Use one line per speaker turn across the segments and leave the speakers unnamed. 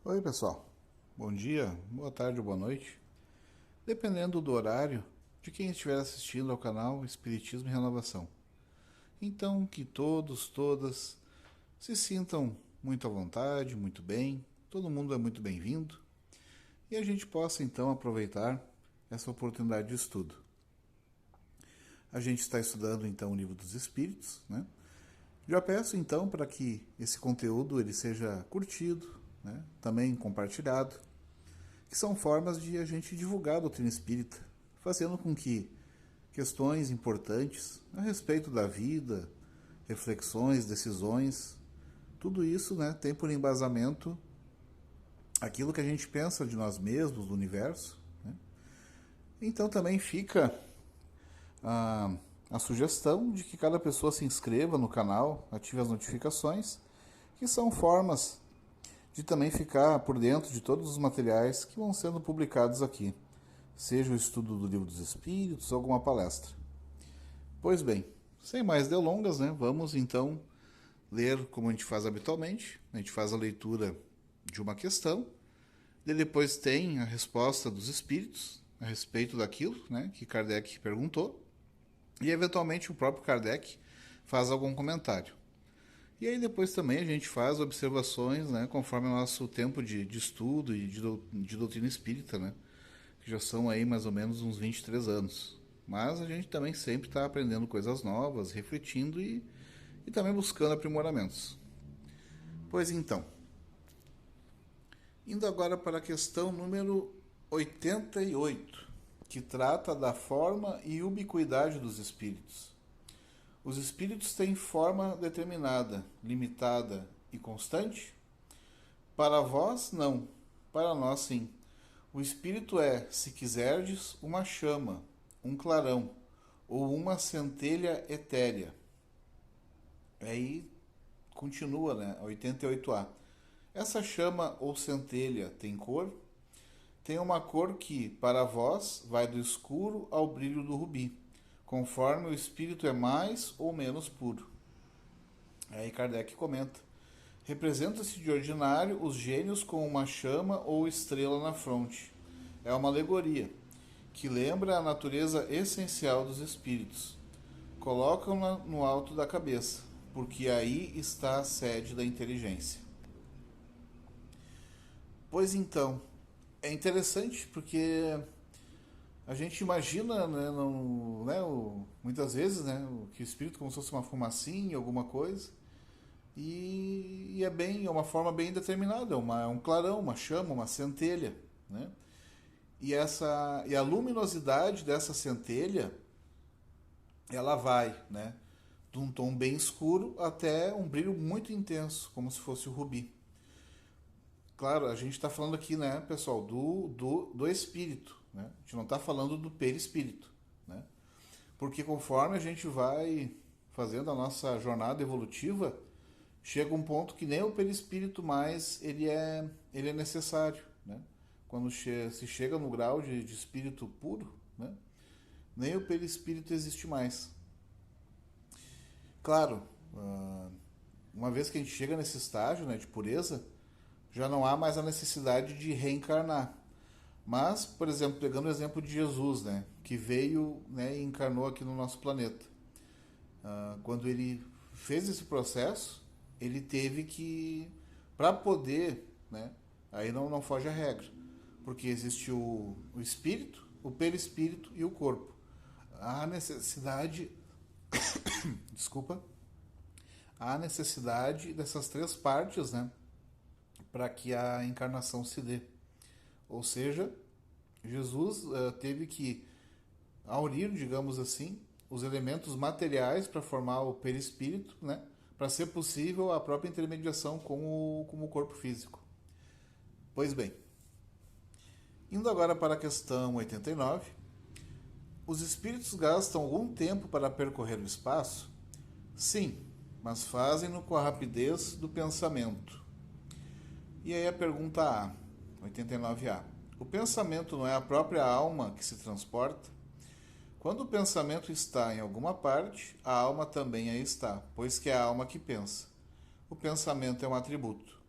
Oi, pessoal. Bom dia, boa tarde ou boa noite, dependendo do horário de quem estiver assistindo ao canal Espiritismo e Renovação. Então, que todos, todas se sintam muito à vontade, muito bem, todo mundo é muito bem-vindo e a gente possa então aproveitar essa oportunidade de estudo. A gente está estudando então o Livro dos Espíritos, né? Já peço então para que esse conteúdo ele seja curtido, né? Também compartilhado, que são formas de a gente divulgar a doutrina espírita, fazendo com que questões importantes a respeito da vida, reflexões, decisões, tudo isso, né, tem por embasamento aquilo que a gente pensa de nós mesmos, do universo, né? Então também fica a, a sugestão de que cada pessoa se inscreva no canal, ative as notificações, que são formas de também ficar por dentro de todos os materiais que vão sendo publicados aqui, seja o estudo do Livro dos Espíritos ou alguma palestra. Pois bem, sem mais delongas, né, vamos então ler como a gente faz habitualmente. A gente faz a leitura de uma questão, e depois tem a resposta dos espíritos a respeito daquilo, né, que Kardec perguntou, e eventualmente o próprio Kardec faz algum comentário. E aí depois também a gente faz observações, né, conforme o nosso tempo de estudo e de doutrina espírita, né, que já são aí mais ou menos uns 23 anos. Mas a gente também sempre está aprendendo coisas novas, refletindo e também buscando aprimoramentos. Pois então, indo agora para a questão número 88, que trata da forma e ubiquidade dos espíritos. Os espíritos têm forma determinada, limitada e constante? Para vós, não. Para nós, sim. O espírito é, se quiserdes, uma chama, um clarão ou uma centelha etérea. Aí continua, né? 88A. Essa chama ou centelha tem cor? Tem uma cor que, para vós, vai do escuro ao brilho do rubi, conforme o espírito é mais ou menos puro. Aí Kardec comenta: representa-se de ordinário os gênios com uma chama ou estrela na fronte. É uma alegoria, que lembra a natureza essencial dos espíritos. Colocam-na no alto da cabeça, porque aí está a sede da inteligência. Pois então, é interessante porque a gente imagina, né, muitas vezes, né, que o espírito como se fosse uma fumacinha, alguma coisa, e é uma forma bem determinada, é um clarão, uma chama, uma centelha, né? E a luminosidade dessa centelha, ela vai, né, de um tom bem escuro até um brilho muito intenso, como se fosse o rubi. Claro, a gente está falando aqui, né, pessoal, do espírito, né? A gente não está falando do perispírito, né? Porque conforme a gente vai fazendo a nossa jornada evolutiva, chega um ponto que nem o perispírito mais ele é necessário, né? Quando se chega no grau de espírito puro, né, nem o perispírito existe mais. Claro, uma vez que a gente chega nesse estágio, né, de pureza, já não há mais a necessidade de reencarnar. Mas, por exemplo, pegando o exemplo de Jesus, né, que veio, né, e encarnou aqui no nosso planeta. Quando ele fez esse processo, ele teve que, para poder, né, aí não foge a regra, porque existe o espírito, o perispírito e o corpo. Há necessidade, desculpa, há necessidade dessas três partes, né, para que a encarnação se dê. Ou seja, Jesus teve que aurir, digamos assim, os elementos materiais para formar o perispírito, né, para ser possível a própria intermediação com o corpo físico. Pois bem, indo agora para a questão 89, os espíritos gastam algum tempo para percorrer o espaço? Sim, mas fazem-no com a rapidez do pensamento. E aí a pergunta A, 89A. O pensamento não é a própria alma que se transporta? Quando o pensamento está em alguma parte, a alma também aí está, pois que é a alma que pensa. O pensamento é um atributo.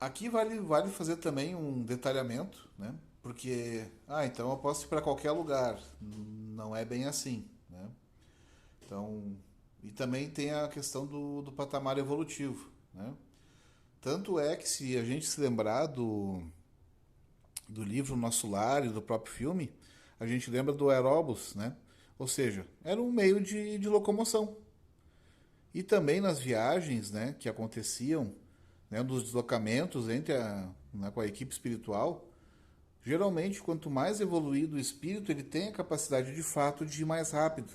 Aqui vale fazer também um detalhamento, né? Porque, então eu posso ir para qualquer lugar. Não é bem assim, né? Então, e também tem a questão do patamar evolutivo, né? Tanto é que se a gente se lembrar do livro Nosso Lar e do próprio filme, a gente lembra do aeróbus, né? Ou seja, era um meio de locomoção. E também nas viagens, né, que aconteciam, né, dos deslocamentos né, com a equipe espiritual, geralmente quanto mais evoluído o espírito, ele tem a capacidade de fato de ir mais rápido.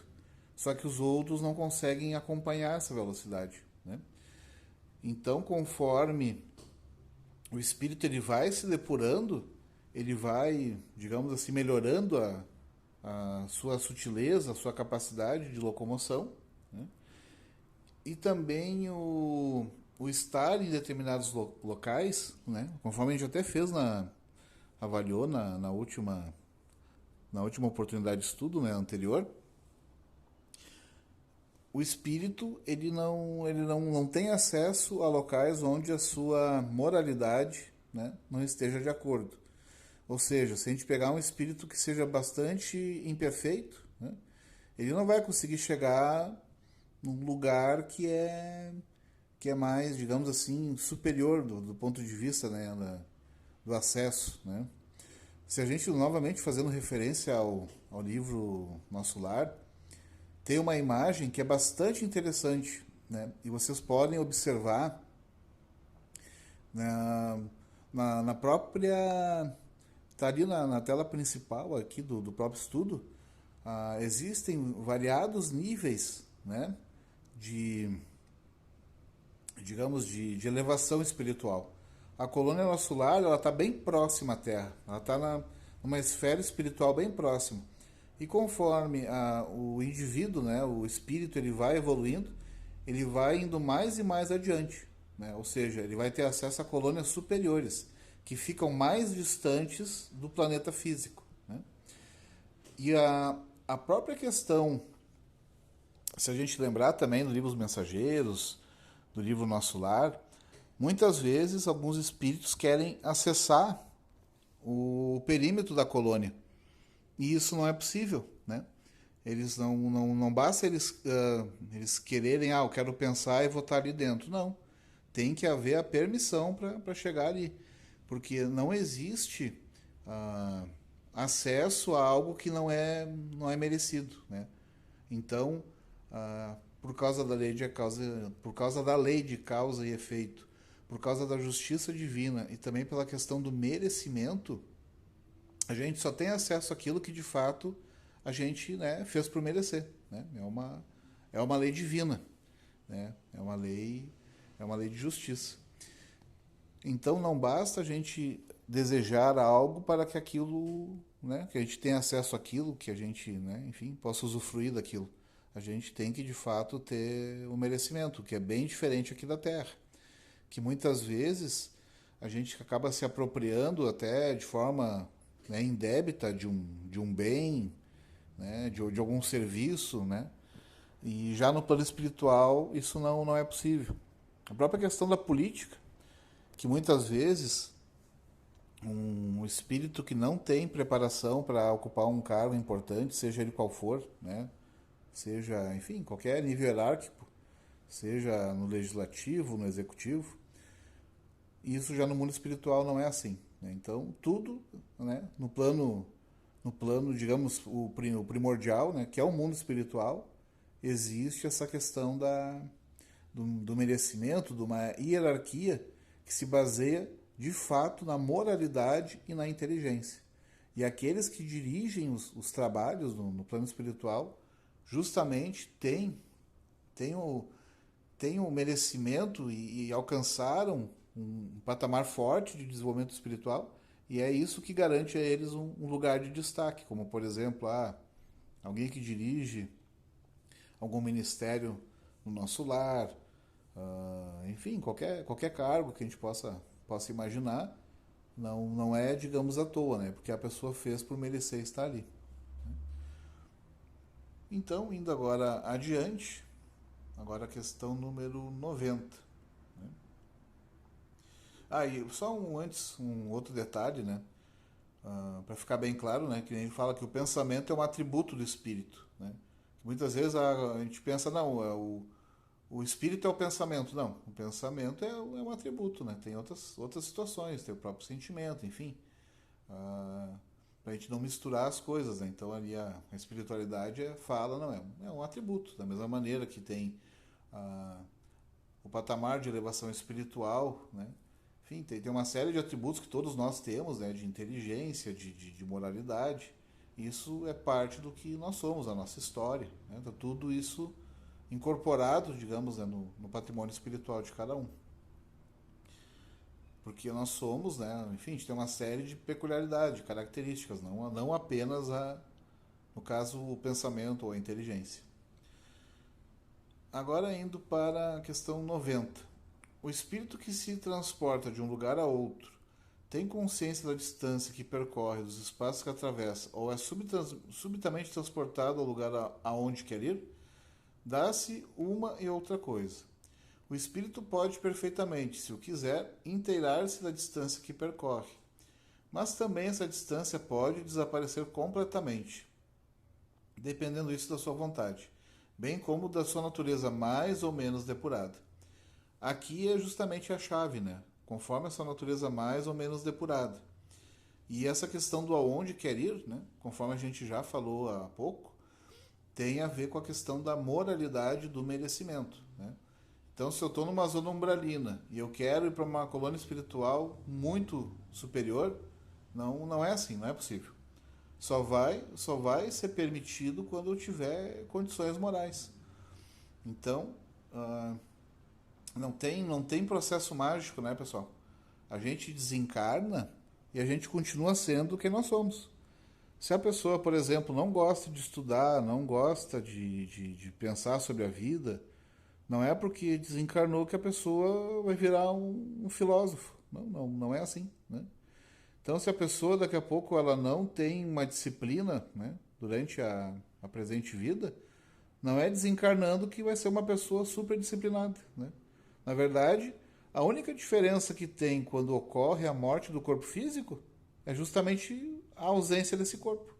Só que os outros não conseguem acompanhar essa velocidade, né? Então, conforme o espírito ele vai se depurando, ele vai, digamos assim, melhorando a sua sutileza, a sua capacidade de locomoção, né? E também o estar em determinados locais, né? Conforme a gente até avaliou na última oportunidade de estudo, né, anterior, o espírito ele não tem acesso a locais onde a sua moralidade, né, não esteja de acordo. Ou seja, se a gente pegar um espírito que seja bastante imperfeito, né, ele não vai conseguir chegar num lugar que é mais, digamos assim, superior do ponto de vista, né, do acesso, né? Se a gente, novamente, fazendo referência ao livro Nosso Lar, tem uma imagem que é bastante interessante, né? E vocês podem observar na, na própria... Está ali na tela principal aqui do próprio estudo. Existem variados níveis, né, de, digamos, de elevação espiritual. A colônia Nosso Lar, ela está bem próxima à Terra. Ela está numa esfera espiritual bem próxima. E conforme o indivíduo, né, o espírito, ele vai evoluindo, ele vai indo mais e mais adiante, né? Ou seja, ele vai ter acesso a colônias superiores, que ficam mais distantes do planeta físico, né? E a própria questão, se a gente lembrar também do livro Os Mensageiros, do livro Nosso Lar, muitas vezes alguns espíritos querem acessar o perímetro da colônia. E isso não é possível, né? Eles não basta eles quererem, eu quero pensar e vou estar ali dentro. Não. Tem que haver a permissão para chegar ali. Porque não existe ah, acesso a algo que não é merecido, né? Então, por causa da lei de causa, por causa da lei de causa e efeito, por causa da justiça divina e também pela questão do merecimento, a gente só tem acesso àquilo que de fato a gente, né, fez por merecer, né? É uma lei divina, né? É uma lei de justiça. Então não basta a gente desejar algo para que aquilo, né, que a gente tenha acesso àquilo, que a gente, né, enfim, possa usufruir daquilo. A gente tem que de fato ter o merecimento, que é bem diferente aqui da Terra, que muitas vezes a gente acaba se apropriando até de forma, né, indébita de um bem, né, de algum serviço, né? E já no plano espiritual isso não é possível. A própria questão da política, que muitas vezes um espírito que não tem preparação para ocupar um cargo importante, seja ele qual for, né? Seja, enfim, qualquer nível hierárquico, seja no legislativo, no executivo, isso já no mundo espiritual não é assim, né? Então, tudo, né, no plano, digamos, o primordial, né, que é o mundo espiritual, existe essa questão do merecimento, de uma hierarquia que se baseia de fato na moralidade e na inteligência. E aqueles que dirigem os trabalhos no plano espiritual justamente têm o merecimento e alcançaram um patamar forte de desenvolvimento espiritual, e é isso que garante a eles um lugar de destaque, como por exemplo, alguém que dirige algum ministério no Nosso Lar, enfim, qualquer cargo que a gente possa imaginar, não é, digamos, à toa, né? Porque a pessoa fez por merecer estar ali. Então, indo agora adiante, agora a questão número 90. Né? E só um outro detalhe, né? Para ficar bem claro, né? Que a gente fala que o pensamento é um atributo do espírito, né? Muitas vezes a gente pensa, não, o espírito é o pensamento. Não, o pensamento é um atributo, né? Tem outras situações, tem o próprio sentimento, enfim. Para a gente não misturar as coisas, né? Então ali a espiritualidade fala, não, é um atributo. Da mesma maneira que tem ah, o patamar de elevação espiritual, né? Enfim, tem uma série de atributos que todos nós temos, né? De inteligência, de moralidade. Isso é parte do que nós somos, a nossa história. Né? Então, tudo isso incorporado, digamos, né? no patrimônio espiritual de cada um. Porque nós somos, né? Enfim, a gente tem uma série de peculiaridades, características, não apenas, no caso, o pensamento ou a inteligência. Agora indo para a questão 90. O espírito que se transporta de um lugar a outro tem consciência da distância que percorre, dos espaços que atravessa, ou é subitamente transportado ao lugar aonde quer ir? Dá-se uma e outra coisa. O espírito pode perfeitamente, se o quiser, inteirar-se da distância que percorre. Mas também essa distância pode desaparecer completamente, dependendo isso da sua vontade, bem como da sua natureza mais ou menos depurada. Aqui é justamente a chave, né? Conforme a sua natureza mais ou menos depurada. E essa questão do aonde quer ir, né? Conforme a gente já falou há pouco, tem a ver com a questão da moralidade do merecimento, né? Então, se eu estou numa zona umbralina e eu quero ir para uma colônia espiritual muito superior, não é assim, não é possível. Só vai ser permitido quando eu tiver condições morais. Então, não tem processo mágico, né, pessoal? A gente desencarna e a gente continua sendo quem nós somos. Se a pessoa, por exemplo, não gosta de estudar, não gosta de pensar sobre a vida, não é porque desencarnou que a pessoa vai virar um filósofo. Não é assim, né? Então, se a pessoa daqui a pouco ela não tem uma disciplina, né, durante a presente vida, não é desencarnando que vai ser uma pessoa super disciplinada, né? Na verdade, a única diferença que tem quando ocorre a morte do corpo físico é justamente a ausência desse corpo.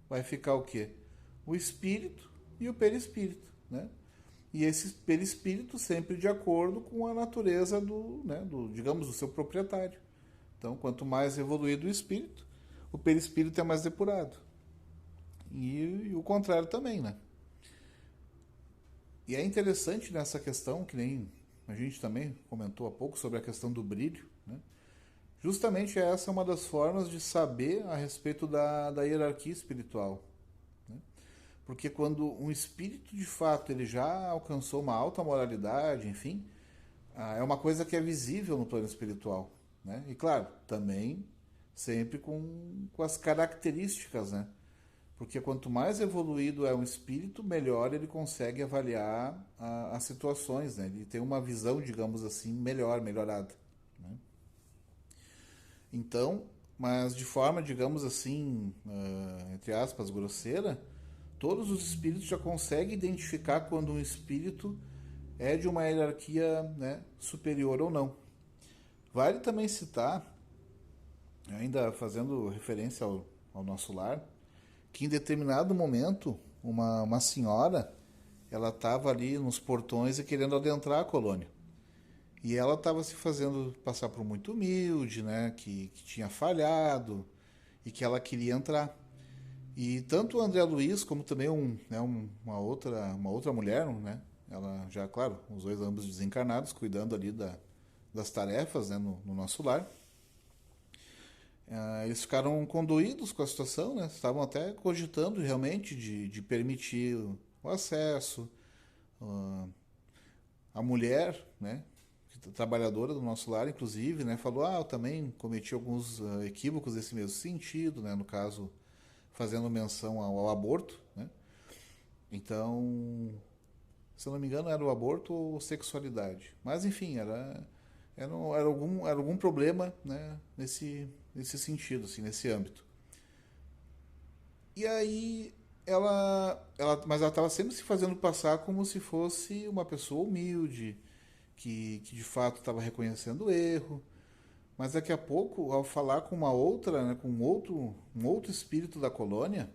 Vai ficar o quê? O espírito e o perispírito, né? E esse perispírito sempre de acordo com a natureza digamos, do seu proprietário. Então, quanto mais evoluído o espírito, o perispírito é mais depurado. E o contrário também, né? E é interessante nessa questão, que nem a gente também comentou há pouco sobre a questão do brilho, né? Justamente essa é uma das formas de saber a respeito da hierarquia espiritual, né? Porque quando um espírito de fato ele já alcançou uma alta moralidade, enfim, é uma coisa que é visível no plano espiritual, né? E claro, também sempre com as características, né? Porque quanto mais evoluído é um espírito, melhor ele consegue avaliar as situações, né? Ele tem uma visão, digamos assim, melhorada, né? Então, mas de forma, digamos assim, entre aspas, grosseira, todos os espíritos já conseguem identificar quando um espírito é de uma hierarquia, né, superior ou não. Vale também citar, ainda fazendo referência ao nosso lar, que em determinado momento uma senhora ela estava ali nos portões e querendo adentrar a colônia. E ela estava se fazendo passar por muito humilde, né, que tinha falhado e que ela queria entrar. E tanto o André Luiz como também uma outra mulher, né, ela já, claro, os dois ambos desencarnados, cuidando ali das tarefas, né, no nosso lar. Eles ficaram condoídos com a situação, né? Estavam até cogitando realmente de permitir o acesso. A mulher, né, trabalhadora do nosso lar, inclusive, né, falou: eu também cometi alguns equívocos nesse mesmo sentido, né, no caso, fazendo menção ao aborto, né? Então, se eu não me engano, era o aborto ou sexualidade. Mas, enfim, era algum problema, né, nesse sentido, assim, nesse âmbito. E aí mas ela estava sempre se fazendo passar como se fosse uma pessoa humilde, que de fato estava reconhecendo o erro. Mas daqui a pouco, ao falar com uma outra, né, com um outro espírito da colônia,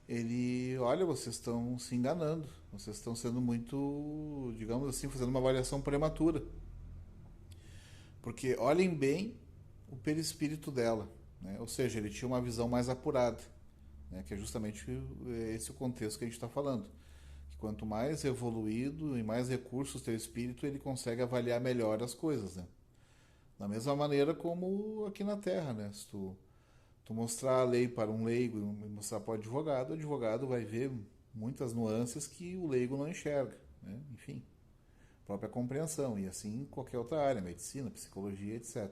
ele, olha, vocês estão se enganando, vocês estão sendo muito, digamos assim, fazendo uma avaliação prematura. Porque olhem bem o perispírito dela, né? Ou seja, ele tinha uma visão mais apurada, né? Que é justamente esse o contexto que a gente está falando. Que quanto mais evoluído e mais recursos tem o espírito, ele consegue avaliar melhor as coisas, né? Da mesma maneira como aqui na Terra, né? Se tu mostrar a lei para um leigo e mostrar para o advogado vai ver muitas nuances que o leigo não enxerga, né? Enfim, própria compreensão, e assim em qualquer outra área, medicina, psicologia, etc.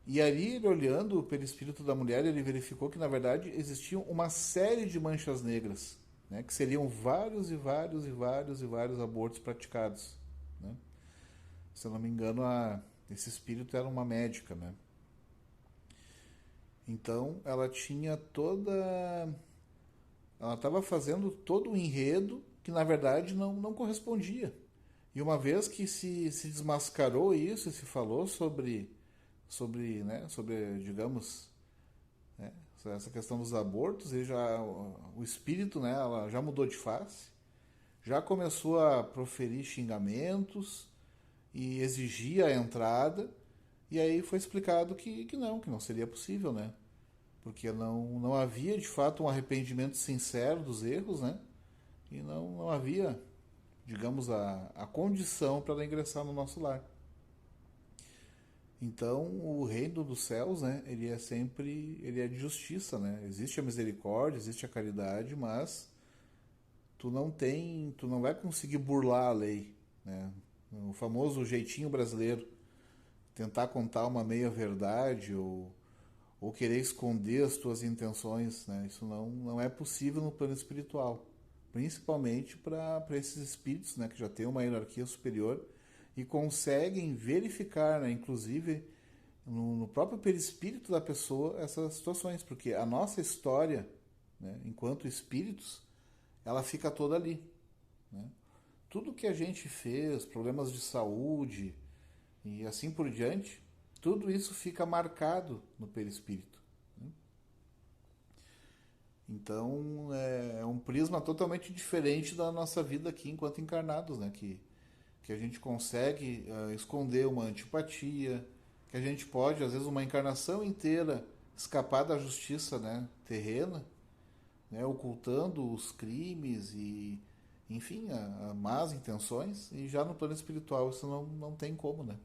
E ali, ele olhando pelo espírito da mulher, ele verificou que, na verdade, existiam uma série de manchas negras, né, que seriam vários e vários e vários e vários abortos praticados. Né? Se eu não me engano, esse espírito era uma médica. Né? Então, ela tinha toda... Ela estava fazendo todo um enredo que, na verdade, não correspondia. E uma vez que se desmascarou isso e se falou sobre, digamos, né, essa questão dos abortos, o espírito, né, ela já mudou de face, já começou a proferir xingamentos e exigir a entrada, e aí foi explicado que não seria possível, né? Porque não havia de fato um arrependimento sincero dos erros, né? E não havia, digamos, a condição para ela ingressar no nosso lar. Então, o reino dos céus, né, ele é de justiça, né? Existe a misericórdia, existe a caridade, mas tu não vai conseguir burlar a lei, né? O famoso jeitinho brasileiro, tentar contar uma meia verdade ou querer esconder as tuas intenções, né? Isso não é possível no plano espiritual, principalmente para esses espíritos, né, que já têm uma hierarquia superior e conseguem verificar, né, inclusive no próprio perispírito da pessoa, essas situações, porque a nossa história, né, enquanto espíritos, ela fica toda ali. Né? Tudo que a gente fez, problemas de saúde e assim por diante, tudo isso fica marcado no perispírito. Né? Então é um prisma totalmente diferente da nossa vida aqui enquanto encarnados, né? Que a gente consegue esconder uma antipatia, que a gente pode, às vezes, uma encarnação inteira escapar da justiça, né, terrena, né, ocultando os crimes e, enfim, a más intenções, e já no plano espiritual isso não tem como, né?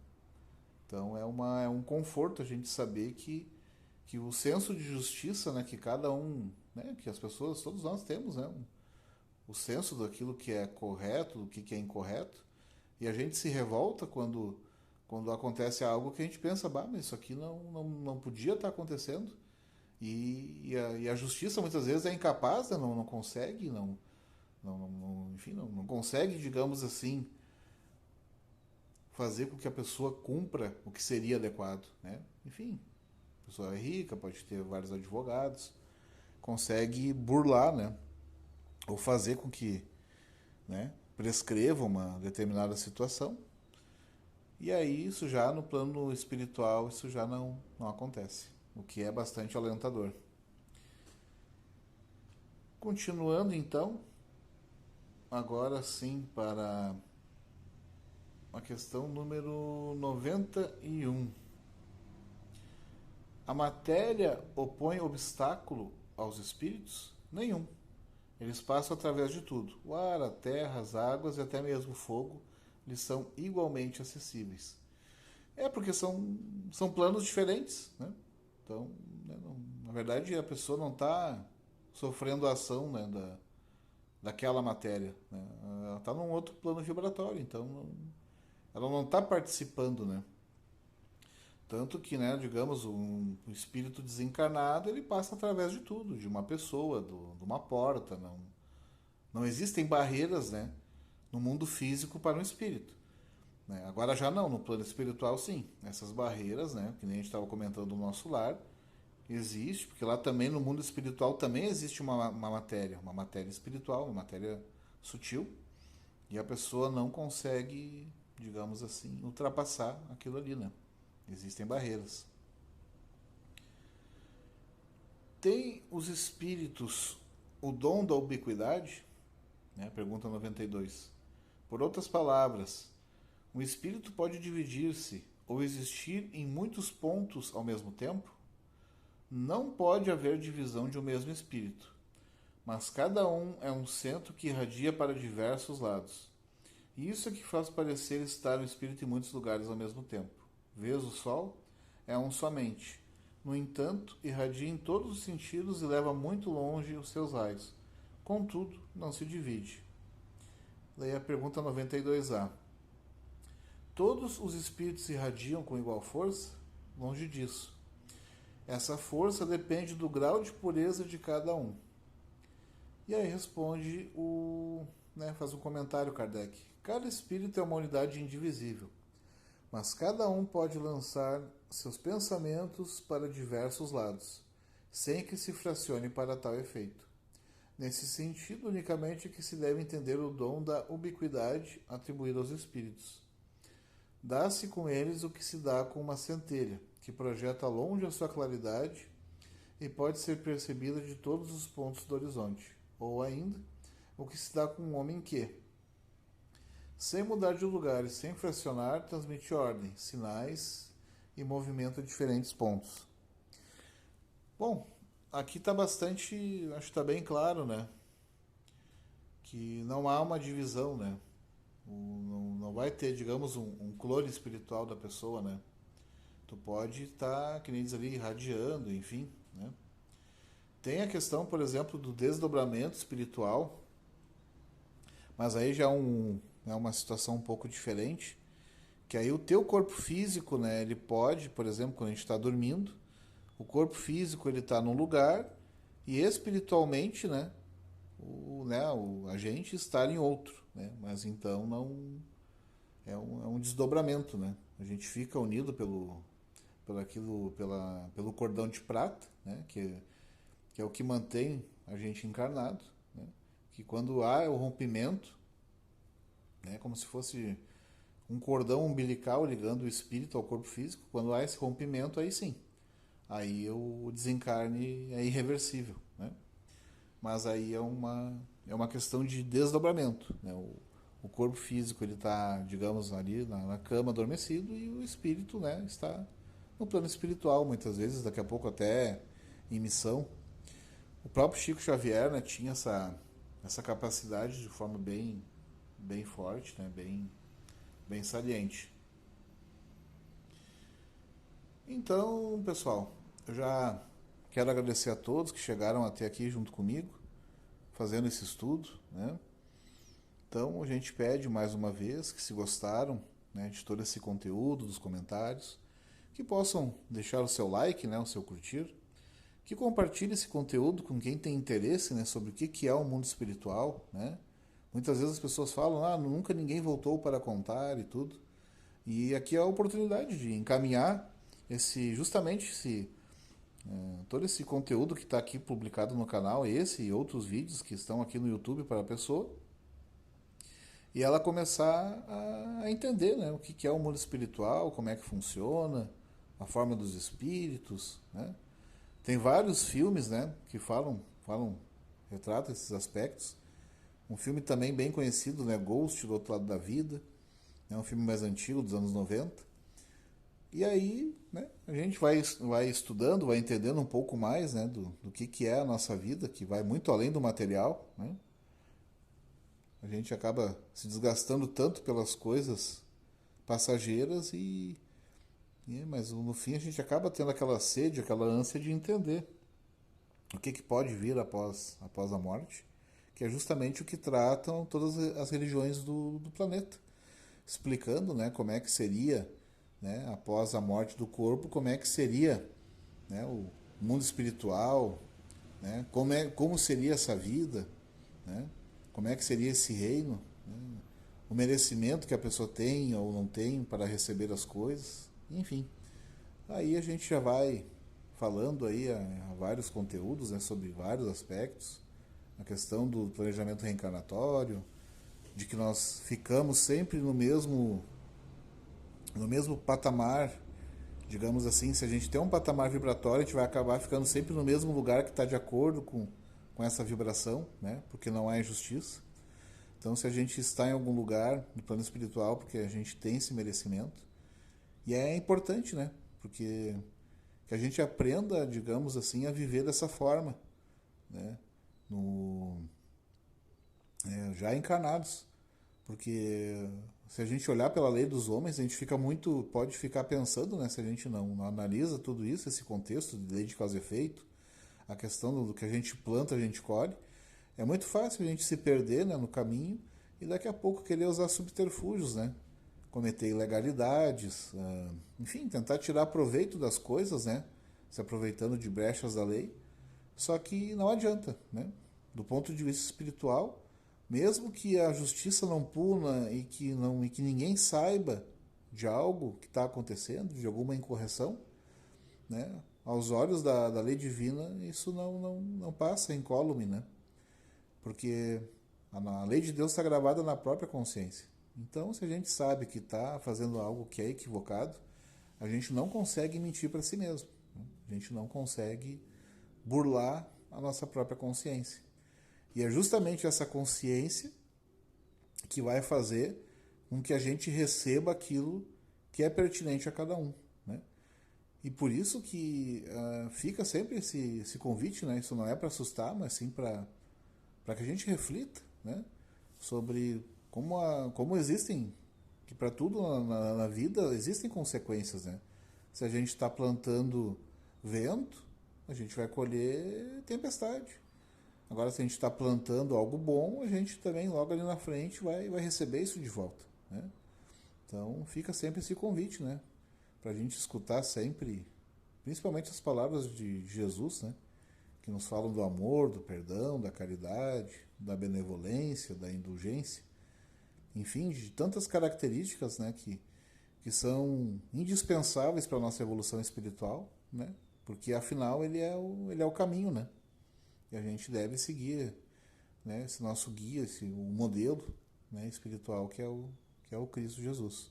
Então é um conforto a gente saber que o senso de justiça, né, que cada um, né, que as pessoas, todos nós temos, né, o senso daquilo que é correto, do que é incorreto, e a gente se revolta quando acontece algo que a gente pensa, bah, mas isso aqui não podia estar acontecendo. E a justiça muitas vezes é incapaz, né? Não consegue, enfim, não consegue, digamos assim, fazer com que a pessoa cumpra o que seria adequado. Né? Enfim, a pessoa é rica, pode ter vários advogados, consegue burlar, né? Ou fazer com que, né, prescreva uma determinada situação. E aí isso já no plano espiritual, isso já não acontece, o que é bastante alentador. Continuando então, agora sim para a questão número 91. A matéria opõe obstáculo aos espíritos? Nenhum. Eles passam através de tudo. O ar, a terra, as águas e até mesmo o fogo lhes são igualmente acessíveis. É porque são planos diferentes, né? Então, né, na verdade, a pessoa não está sofrendo a ação, né, daquela matéria. Né? Ela está num outro plano vibratório, então ela não está participando, né? Tanto que, né, digamos, um espírito desencarnado, ele passa através de tudo, de uma pessoa, de uma porta. Não existem barreiras, né, no mundo físico para um espírito. Né? Agora já não, no plano espiritual sim. Essas barreiras, né, que nem a gente estava comentando no nosso lar, existe, porque lá também no mundo espiritual também existe uma matéria espiritual, uma matéria sutil, e a pessoa não consegue, digamos assim, ultrapassar aquilo ali, né? Existem barreiras. Tem os espíritos o dom da ubiquidade? Pergunta 92. Por outras palavras, um espírito pode dividir-se ou existir em muitos pontos ao mesmo tempo? Não pode haver divisão de um mesmo espírito, mas cada um é um centro que irradia para diversos lados. E isso é que faz parecer estar um espírito em muitos lugares ao mesmo tempo. Vês o sol? É um somente. No entanto, irradia em todos os sentidos e leva muito longe os seus raios. Contudo, não se divide. Leia a pergunta 92A. Todos os espíritos irradiam com igual força? Longe disso. Essa força depende do grau de pureza de cada um. E aí responde faz um comentário Kardec. Cada espírito é uma unidade indivisível, mas cada um pode lançar seus pensamentos para diversos lados, sem que se fracione para tal efeito. Nesse sentido, unicamente é que se deve entender o dom da ubiquidade atribuído aos espíritos. Dá-se com eles o que se dá com uma centelha, que projeta longe a sua claridade e pode ser percebida de todos os pontos do horizonte, ou ainda, o que se dá com um homem que, sem mudar de lugar e sem fracionar, transmite ordem, sinais e movimento a diferentes pontos. Bom, aqui está bastante, acho que está bem claro, né? Que não há uma divisão, né? Não vai ter, digamos, um clone espiritual da pessoa, né? Tu pode estar, que nem diz ali, irradiando, enfim, né? Tem a questão, por exemplo, do desdobramento espiritual, mas aí já é uma situação um pouco diferente, que aí o teu corpo físico, né, ele pode, por exemplo, quando a gente está dormindo, o corpo físico ele está num lugar e espiritualmente, né, a gente está em outro, né, mas então não é um desdobramento, né, a gente fica unido pelo cordão de prata, né, que é o que mantém a gente encarnado, né, que quando há o rompimento, né, como se fosse um cordão umbilical ligando o espírito ao corpo físico, quando há esse rompimento, aí sim, aí o desencarne é irreversível, né? Mas aí é uma questão de desdobramento, né? O corpo físico ele está, digamos, ali na cama adormecido e o espírito, né, está no plano espiritual, muitas vezes, daqui a pouco até em missão. O próprio Chico Xavier, né, tinha essa capacidade de forma bem forte, né, bem saliente. Então, pessoal, eu já quero agradecer a todos que chegaram até aqui junto comigo, fazendo esse estudo, né? Então, a gente pede mais uma vez que, se gostaram, né, de todo esse conteúdo, dos comentários, que possam deixar o seu like, né, o seu curtir, que compartilhe esse conteúdo com quem tem interesse, né, sobre o que é o mundo espiritual, né? Muitas vezes as pessoas falam, nunca ninguém voltou para contar e tudo. E aqui é a oportunidade de encaminhar todo esse conteúdo que está aqui publicado no canal, esse e outros vídeos que estão aqui no YouTube para a pessoa, e ela começar a entender, né, o que é o mundo espiritual, como é que funciona, a forma dos espíritos, né? Tem vários filmes, né, que retratam esses aspectos. Um filme também bem conhecido, né, Ghost, do Outro Lado da Vida, é um filme mais antigo, dos anos 90. E aí, né, a gente vai estudando, vai entendendo um pouco mais, né, do que é a nossa vida, que vai muito além do material, né? A gente acaba se desgastando tanto pelas coisas passageiras mas no fim a gente acaba tendo aquela sede, aquela ânsia de entender o que pode vir após a morte, que é justamente o que tratam todas as religiões do planeta, explicando, né, como é que seria, né, após a morte do corpo, como é que seria, né, o mundo espiritual, né, como seria essa vida, né, como é que seria esse reino, né, o merecimento que a pessoa tem ou não tem para receber as coisas, enfim. Aí a gente já vai falando aí a vários conteúdos, né, sobre vários aspectos, a questão do planejamento reencarnatório, de que nós ficamos sempre no mesmo patamar digamos assim, se a gente tem um patamar vibratório, a gente vai acabar ficando sempre no mesmo lugar que está de acordo com essa vibração, né? Porque não há injustiça. Então, se a gente está em algum lugar no plano espiritual, porque a gente tem esse merecimento, e é importante, né? Porque que a gente aprenda, digamos assim, a viver dessa forma, né? No, já encarnados. Porque se a gente olhar pela lei dos homens, a gente fica muito, pode ficar pensando, né? Se a gente não analisa tudo isso, esse contexto de lei de causa e efeito, a questão do que a gente planta, a gente colhe, é muito fácil a gente se perder, né, no caminho e daqui a pouco querer usar subterfúgios, né? Cometer ilegalidades, enfim, tentar tirar proveito das coisas, né? Se aproveitando de brechas da lei. Só que não adianta, né? Do ponto de vista espiritual, mesmo que a justiça não puna e que ninguém saiba de algo que está acontecendo, de alguma incorreção, né? Aos olhos da lei divina, isso não passa incólume, né? Porque a lei de Deus está gravada na própria consciência. Então, se a gente sabe que está fazendo algo que é equivocado, a gente não consegue mentir para si mesmo. Né? A gente não consegue burlar a nossa própria consciência. E é justamente essa consciência que vai fazer com que a gente receba aquilo que é pertinente a cada um. Né? E por isso que fica sempre esse convite, né? Isso não é para assustar, mas sim para que a gente reflita, né? Sobre como existem, que para tudo na vida existem consequências. Né? Se a gente está plantando vento, a gente vai colher tempestade. Agora, se a gente está plantando algo bom, a gente também logo ali na frente vai receber isso de volta. Né? Então, fica sempre esse convite, né? Para a gente escutar sempre, principalmente as palavras de Jesus, né? Que nos falam do amor, do perdão, da caridade, da benevolência, da indulgência, enfim, de tantas características, né? Que são indispensáveis para a nossa evolução espiritual, né? Porque afinal ele é o caminho, né? E a gente deve seguir, né, esse nosso guia, o modelo, né, espiritual que é o Cristo Jesus.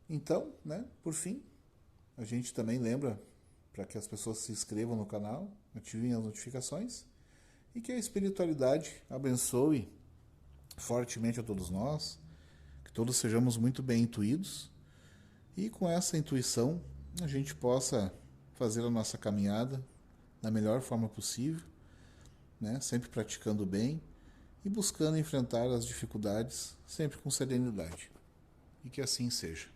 Então, né, por fim, a gente também lembra para que as pessoas se inscrevam no canal, ativem as notificações e que a espiritualidade abençoe fortemente a todos nós, que todos sejamos muito bem intuídos e com essa intuição a gente possa fazer a nossa caminhada da melhor forma possível, né? Sempre praticando bem e buscando enfrentar as dificuldades sempre com serenidade. E que assim seja.